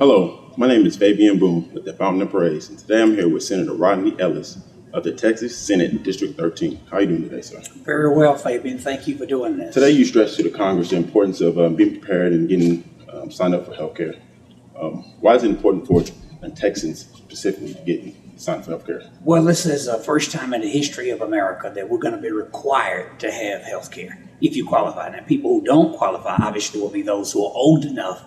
Hello, my name is Fabian Boone with the Fountain of Praise, and today I'm here with Senator Rodney Ellis of the Texas Senate District 13. How are you doing today, sir? Very well, Fabian. Thank you for doing this. Today you stressed to the Congress the importance of being prepared and getting signed up for health care. Why is it important for Texans specifically to get signed up for health care? Well, this is the first time in the history of America that we're going to be required to have health care if you qualify. Now, people who don't qualify obviously will be those who are old enough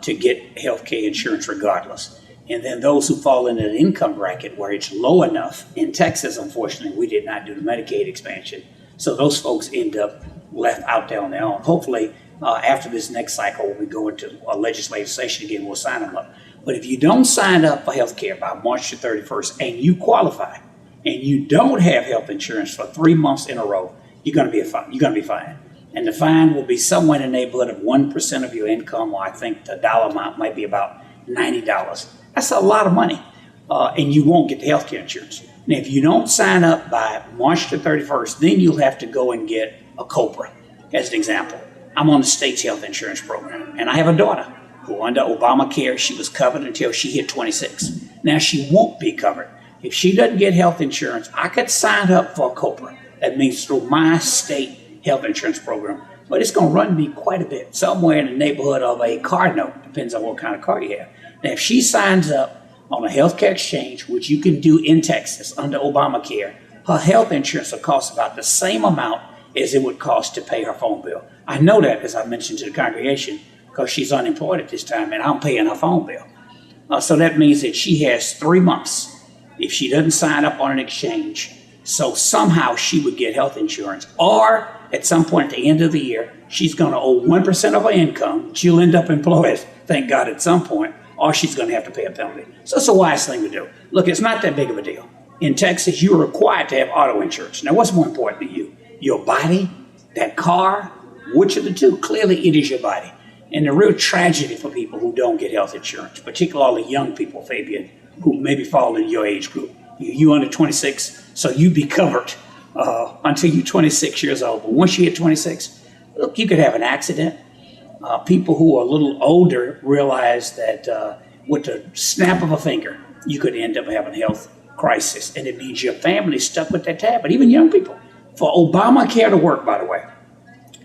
to get health care insurance regardless. And then those who fall into the income bracket where it's low enough. In Texas, unfortunately, we did not do the Medicaid expansion. So those folks end up left out there on their own. Hopefully, after this next cycle, when we go into a legislative session again, we'll sign them up. But if you don't sign up for health care by March the 31st and you qualify and you don't have health insurance for 3 months in a row, you're going to be fined. And the fine will be somewhere in the neighborhood of 1% of your income, or I think the dollar amount might be about $90. That's a lot of money, and you won't get the health care insurance. Now, if you don't sign up by March the 31st, then you'll have to go and get a COBRA. As an example, I'm on the state's health insurance program, and I have a daughter who under Obamacare, she was covered until she hit 26. Now she won't be covered. If she doesn't get health insurance, I could sign up for a COBRA. That means through my state health insurance program, but it's going to run me quite a bit, somewhere in the neighborhood of a car note, depends on what kind of car you have. Now, if she signs up on a healthcare exchange, which you can do in Texas under Obamacare, her health insurance will cost about the same amount as it would cost to pay her phone bill. I know that, as I mentioned to the congregation, because she's unemployed at this time, and I'm paying her phone bill. So that means that she has 3 months if she doesn't sign up on an exchange. So somehow she would get health insurance, or at some point at the end of the year, she's going to owe 1% of her income. She'll end up employed, thank God, at some point, or she's going to have to pay a penalty. So it's a wise thing to do. Look, it's not that big of a deal. In Texas, you're required to have auto insurance. Now, what's more important to you? Your body, that car, which of the two? Clearly, it is your body. And the real tragedy for people who don't get health insurance, particularly young people, Fabian, who maybe fall in your age group. You under 26, so you be covered until you're 26 years old. But once you hit 26, look, you could have an accident. People who are a little older realize that with the snap of a finger, you could end up having a health crisis. And it means your family's stuck with that tab. But even young people, for Obamacare to work, by the way,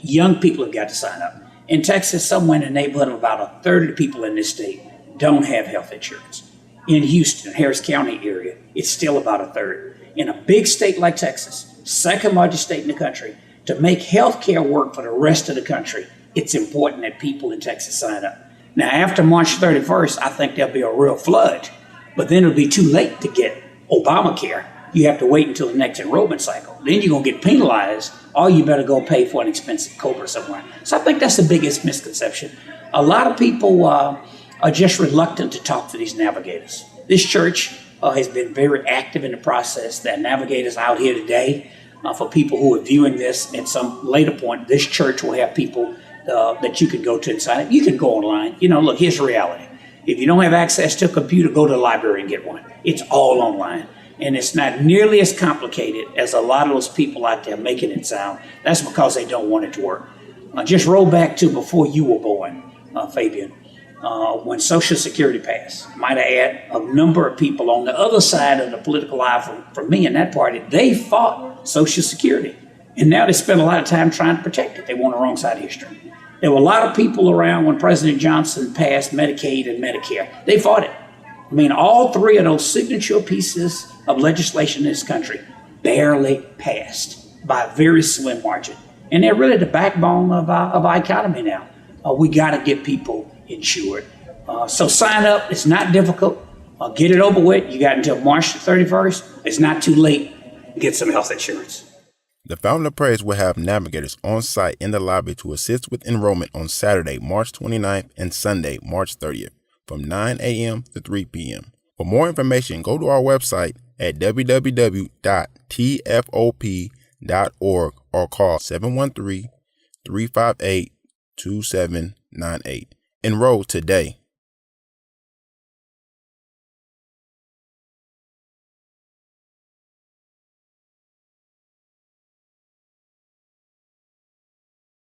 young people have got to sign up. In Texas, somewhere in the neighborhood of about a third of the people in this state don't have health insurance. In Houston, Harris County area, it's still about a third. In a big state like Texas, second largest state in the country, to make health care work for the rest of the country, it's important that people in Texas sign up. Now, after March 31st, I think there'll be a real flood, but then it'll be too late to get Obamacare. You have to wait until the next enrollment cycle. Then you're going to get penalized, or you better go pay for an expensive COBRA somewhere. So I think that's the biggest misconception. A lot of people are just reluctant to talk to these navigators. This church has been very active in the process. There are navigators out here today. For people who are viewing this at some later point, this church will have people that you can go to and sign up. You can go online. Look, here's the reality. If you don't have access to a computer, go to the library and get one. It's all online. And it's not nearly as complicated as a lot of those people out there making it sound. That's because they don't want it to work. Just roll back to before you were born, Fabian. When Social Security passed, might I add, a number of people on the other side of the political aisle from me and that party, they fought Social Security. And now they spend a lot of time trying to protect it. They were on the wrong side of history. There were a lot of people around when President Johnson passed Medicaid and Medicare. They fought it. I mean, all three of those signature pieces of legislation in this country barely passed by a very slim margin. And they're really the backbone of our economy now. We got to get people insured. So sign up. It's not difficult. Get it over with. You got until March the 31st. It's not too late. Get some health insurance. The Fountain of Praise will have navigators on site in the lobby to assist with enrollment on Saturday, March 29th and Sunday, March 30th from 9 a.m. to 3 p.m. For more information, go to our website at www.tfop.org or call 713-358-2798. Enroll today.